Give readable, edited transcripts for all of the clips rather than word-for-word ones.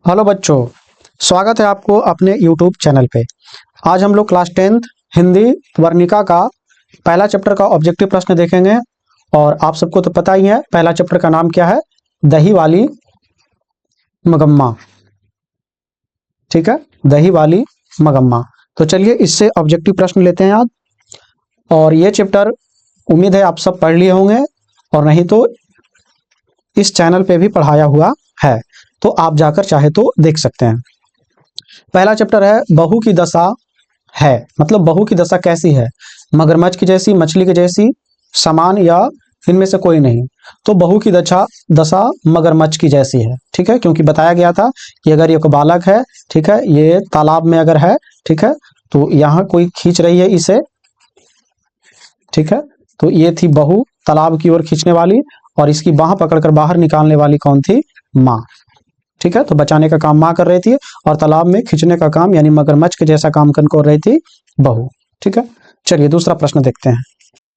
Hello बच्चों, स्वागत है आपको अपने यूट्यूब चैनल पे। आज हम लोग क्लास 10th हिंदी वर्णिका का पहला चैप्टर का ऑब्जेक्टिव प्रश्न देखेंगे। और आप सबको तो पता ही है पहला चैप्टर का नाम क्या है, दही वाली मगम्मा। ठीक है, दही वाली मगम्मा। तो चलिए इससे ऑब्जेक्टिव प्रश्न लेते हैं आज। और ये चैप्टर उम्मीद है आप सब पढ़ लिए होंगे, और नहीं तो इस चैनल पे भी पढ़ाया हुआ है, तो आप जाकर चाहे तो देख सकते हैं। पहला चैप्टर है बहू की दशा है, मतलब बहू की दशा कैसी है, मगरमच्छ की जैसी, मछली की जैसी, समान, या इनमें से कोई नहीं। तो बहू की दशा दशा मगरमच्छ की जैसी है। ठीक है, क्योंकि बताया गया था कि अगर ये कोई बालक है, ठीक है, ये तालाब में अगर है, ठीक है, तो यहाँ कोई खींच रही है इसे। ठीक है, तो ये थी बहू तालाब की ओर खींचने वाली, और इसकी बाह पकड़कर बाहर निकालने वाली कौन थी? माँ। ठीक है, तो बचाने का काम माँ कर रही थी, और तालाब में खींचने का काम यानी मगरमच्छ के जैसा काम कर रही थी बहू। ठीक है, चलिए दूसरा प्रश्न देखते हैं।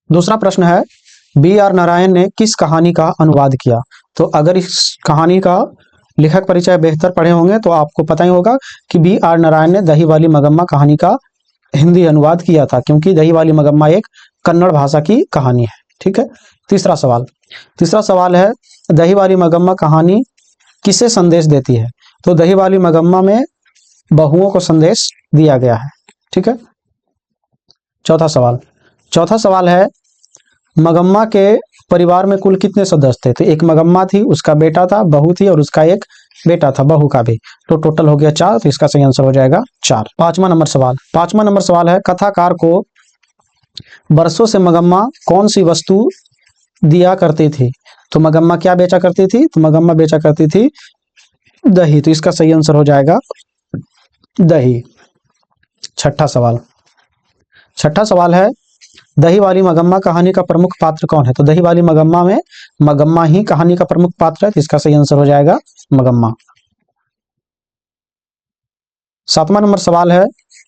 दूसरा प्रश्न है, बी आर नारायण ने किस कहानी का अनुवाद किया? तो अगर इस कहानी का लेखक परिचय बेहतर पढ़े होंगे तो आपको पता ही होगा कि बी आर नारायण ने दही वाली मगम्मा कहानी का हिंदी अनुवाद किया था, क्योंकि दही वाली मगम्मा एक कन्नड़ भाषा की कहानी है। ठीक है, तीसरा सवाल है, दही वाली मगम्मा कहानी किसे संदेश देती है? तो दही वाली मगम्मा में बहुओं को संदेश दिया गया है। ठीक है, चौथा सवाल है, मगम्मा के परिवार में कुल कितने सदस्य थे? तो एक मगम्मा थी, उसका बेटा था, बहू थी, और उसका एक बेटा था बहू का भी, तो टोटल हो गया 4। तो इसका सही आंसर हो जाएगा 4। पांचवा नंबर सवाल है, कथाकार को बरसों से मगम्मा कौन सी वस्तु दिया करती थी? तो मगम्मा क्या बेचा करती थी? तो मगम्मा बेचा करती थी दही, तो इसका सही आंसर हो जाएगा दही। छठा सवाल है, दही वाली मगम्मा कहानी का प्रमुख पात्र कौन है? तो दही वाली मगम्मा में मगम्मा ही कहानी का प्रमुख पात्र है, तो इसका सही आंसर हो जाएगा मगम्मा। 7वां नंबर सवाल है,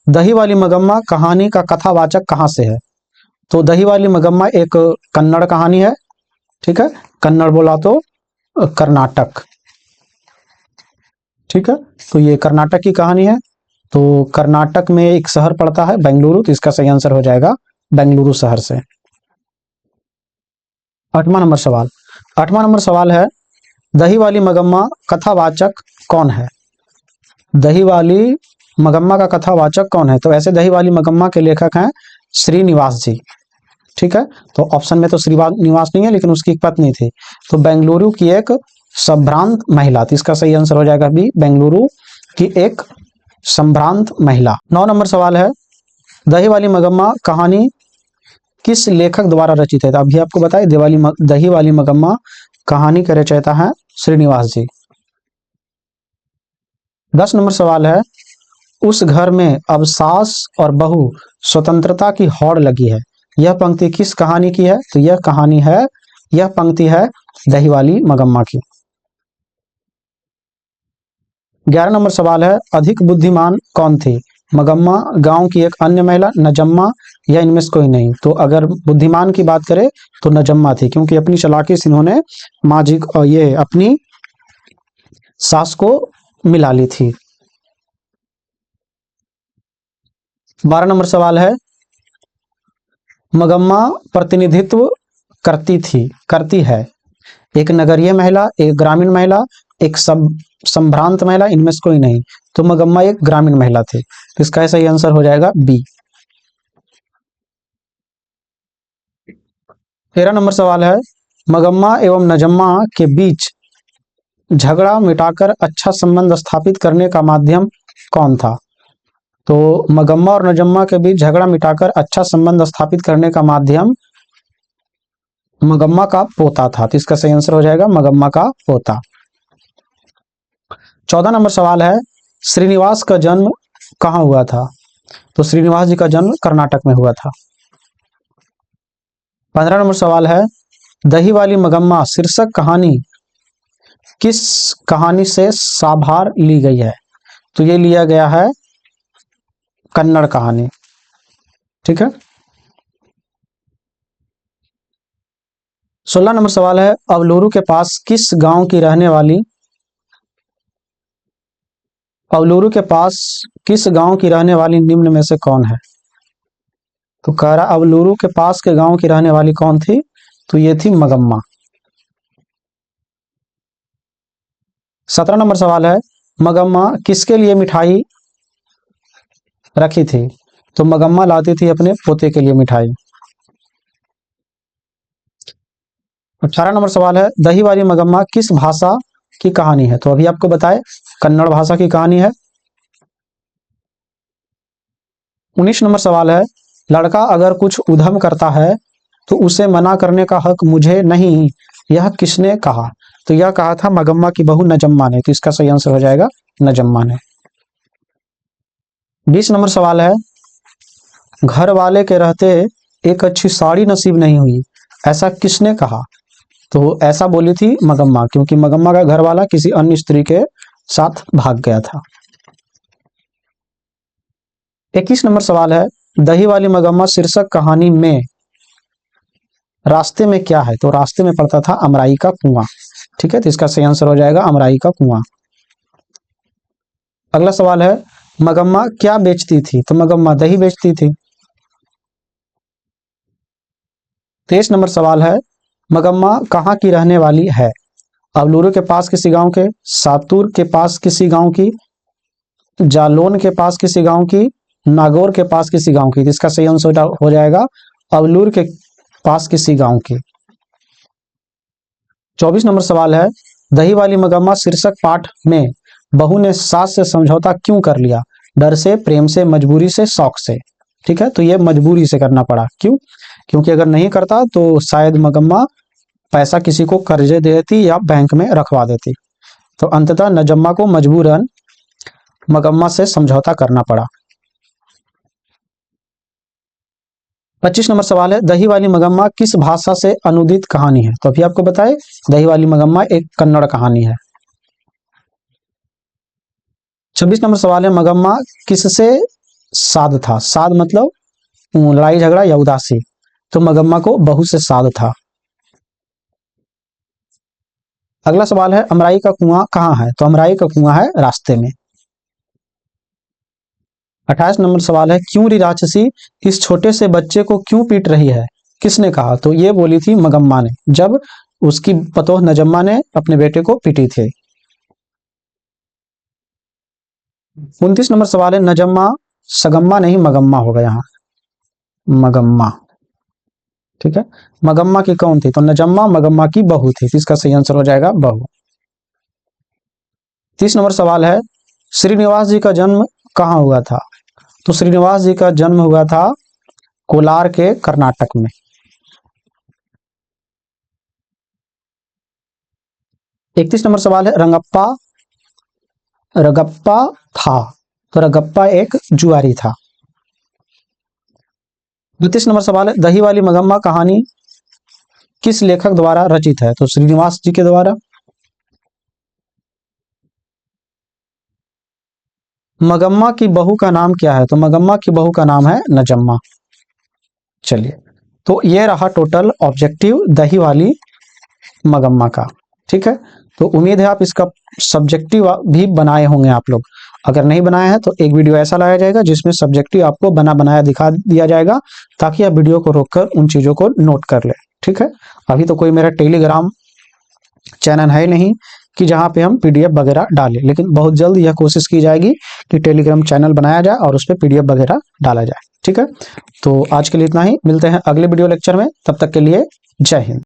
दही वाली मगम्मा कहानी का कथावाचक कहां से है? तो दही वाली मगम्मा एक कन्नड़ कहानी है। ठीक है, कन्नड़ बोला तो कर्नाटक। ठीक है, तो ये कर्नाटक की कहानी है। तो कर्नाटक में एक शहर पड़ता है बेंगलुरु, तो इसका सही आंसर हो जाएगा बेंगलुरु शहर से। 8वां नंबर सवाल है, दही वाली मगम्मा कथावाचक कौन है? दही वाली मगम्मा का कथावाचक कौन है? तो ऐसे दही वाली मगम्मा के लेखक हैं श्रीनिवास जी। ठीक है, तो ऑप्शन में तो श्रीनिवास नहीं है, लेकिन उसकी एक पत्नी थी, तो बेंगलुरु की एक संभ्रांत महिला थी। इसका सही आंसर हो जाएगा बी, बेंगलुरु की एक संभ्रांत महिला। 9 नंबर सवाल है, दही वाली मगम्मा कहानी किस लेखक द्वारा रचित है? तो अभी आपको बताए दही वाली मगम्मा कहानी के रचयिता हैं श्रीनिवास जी। 10 नंबर सवाल है, उस घर में अब सास और बहू स्वतंत्रता की होड़ लगी है, यह पंक्ति किस कहानी की है? तो यह पंक्ति है दही वाली मगम्मा की। 11 नंबर सवाल है, अधिक बुद्धिमान कौन थी? मगम्मा, गांव की एक अन्य महिला, नजम्मा, या इनमें से कोई नहीं? तो अगर बुद्धिमान की बात करें तो नजम्मा थी, क्योंकि अपनी चालाकी से इन्होंने माँ जी को, ये अपनी सास को मिला ली थी। 12 नंबर सवाल है, मगम्मा प्रतिनिधित्व करती है एक नगरीय महिला, एक ग्रामीण महिला, एक संभ्रांत महिला, इनमें से कोई नहीं? तो मगम्मा एक ग्रामीण महिला थी, तो इसका सही आंसर हो जाएगा बी। 13 नंबर सवाल है, मगम्मा एवं नजम्मा के बीच झगड़ा मिटाकर अच्छा संबंध स्थापित करने का माध्यम कौन था? तो मगम्मा और नजम्मा के बीच झगड़ा मिटाकर अच्छा संबंध स्थापित करने का माध्यम मगम्मा का पोता था, तो इसका सही आंसर हो जाएगा मगम्मा का पोता। 14 नंबर सवाल है, श्रीनिवास का जन्म कहाँ हुआ था? तो श्रीनिवास जी का जन्म कर्नाटक में हुआ था। 15 नंबर सवाल है, दही वाली मगम्मा शीर्षक कहानी किस कहानी से साभार ली गई है? तो ये लिया गया है कन्नड़ कहानी। ठीक है, 16 नंबर सवाल है, अवलूरू के पास किस गांव की रहने वाली अवलूरू के पास किस गांव की रहने वाली निम्न में से कौन है? तो कह रहा अवलूरू के पास के गांव की रहने वाली कौन थी? तो ये थी मगम्मा। 17 नंबर सवाल है, मगम्मा किसके लिए मिठाई रखी थी? तो मगम्मा लाती थी अपने पोते के लिए मिठाई। 18 नंबर सवाल है, दही वाली मगम्मा किस भाषा की कहानी है? तो अभी आपको बताए कन्नड़ भाषा की कहानी है। 19 नंबर सवाल है, लड़का अगर कुछ उधम करता है तो उसे मना करने का हक मुझे नहीं, यह किसने कहा? तो यह कहा था मगम्मा की बहू नजम्मा ने। तो इसका सही आंसर हो जाएगा नजम्मा ने। 20 नंबर सवाल है, घर वाले के रहते एक अच्छी साड़ी नसीब नहीं हुई, ऐसा किसने कहा? तो ऐसा बोली थी मगम्मा, क्योंकि मगम्मा का घर वाला किसी अन्य स्त्री के साथ भाग गया था। 21 नंबर सवाल है, दही वाली मगम्मा शीर्षक कहानी में रास्ते में क्या है? तो रास्ते में पड़ता था अमराई का कुआं। ठीक है, तो इसका सही आंसर हो जाएगा अमराई का कुआं। अगला सवाल है, मगम्मा क्या बेचती थी? तो मगम्मा दही बेचती थी। 23 नंबर सवाल है, मगम्मा कहाँ की रहने वाली है? अवलूरू के पास किसी गांव के, सातूर के पास किसी गांव की, जालौन के पास किसी गांव की, नागौर के पास किसी गांव की। इसका सही आंसर हो जाएगा अवलूर के पास किसी गांव की। 24 नंबर सवाल है, दही वाली मगम्मा शीर्षक पाठ में बहू ने सास से समझौता क्यों कर लिया? डर से, प्रेम से, मजबूरी से, शौक से। ठीक है, तो ये मजबूरी से करना पड़ा। क्यों? क्योंकि अगर नहीं करता तो शायद मगम्मा पैसा किसी को कर्जे देती या बैंक में रखवा देती। तो अंततः नजम्मा को मजबूरन मगम्मा से समझौता करना पड़ा। 25 नंबर सवाल है, दही वाली मगम्मा किस भाषा से अनुदित कहानी है? तो अभी आपको बताए दही वाली मगम्मा एक कन्नड़ कहानी है। 26 नंबर सवाल है, मगम्मा किससे साध था? साध मतलब लड़ाई झगड़ा या उदासी। तो मगम्मा को बहू से साध था। अगला सवाल है, अमराई का कुआं कहाँ है? तो अमराई का कुआं है रास्ते में। 28 नंबर सवाल है, क्यों री राक्षसी इस छोटे से बच्चे को क्यों पीट रही है? किसने कहा? तो ये बोली थी मगम्मा ने, जब उसकी पतोह नजम्मा ने अपने बेटे को पीटी थी। 29 नंबर सवाल है, नजम्मा सगम्मा नहीं मगम्मा होगा यहाँ, मगम्मा। ठीक है, मगम्मा की कौन थी? तो नजम्मा मगम्मा की बहू थी। इसका सही आंसर हो जाएगा बहू। 30 नंबर सवाल है, श्रीनिवास जी का जन्म कहाँ हुआ था? तो श्रीनिवास जी का जन्म हुआ था कोलार के कर्नाटक में। 31 नंबर सवाल है, रगप्पा था? तो रगप्पा एक जुआरी था। 32 नंबर सवाल है, दही वाली मगम्मा कहानी किस लेखक द्वारा रचित है? तो श्रीनिवास जी के द्वारा। मगम्मा की बहू का नाम क्या है? तो मगम्मा की बहू का नाम है नजम्मा। चलिए, तो ये रहा टोटल ऑब्जेक्टिव दही वाली मगम्मा का। ठीक है, तो उम्मीद है आप इसका सब्जेक्टिव भी बनाए होंगे आप लोग। अगर नहीं बनाए हैं तो एक वीडियो ऐसा लाया जाएगा जिसमें सब्जेक्टिव आपको बना बनाया दिखा दिया जाएगा, ताकि आप वीडियो को रोककर उन चीजों को नोट कर ले। ठीक है, अभी तो कोई मेरा टेलीग्राम चैनल है नहीं कि जहाँ पे हम पीडीएफ वगैरह डालें, लेकिन बहुत जल्द यह कोशिश की जाएगी कि टेलीग्राम चैनल बनाया जाए और उस पर पीडीएफ वगैरह डाला जाए। ठीक है, तो आज के लिए इतना ही, मिलते हैं अगले वीडियो लेक्चर में, तब तक के लिए जय हिंद।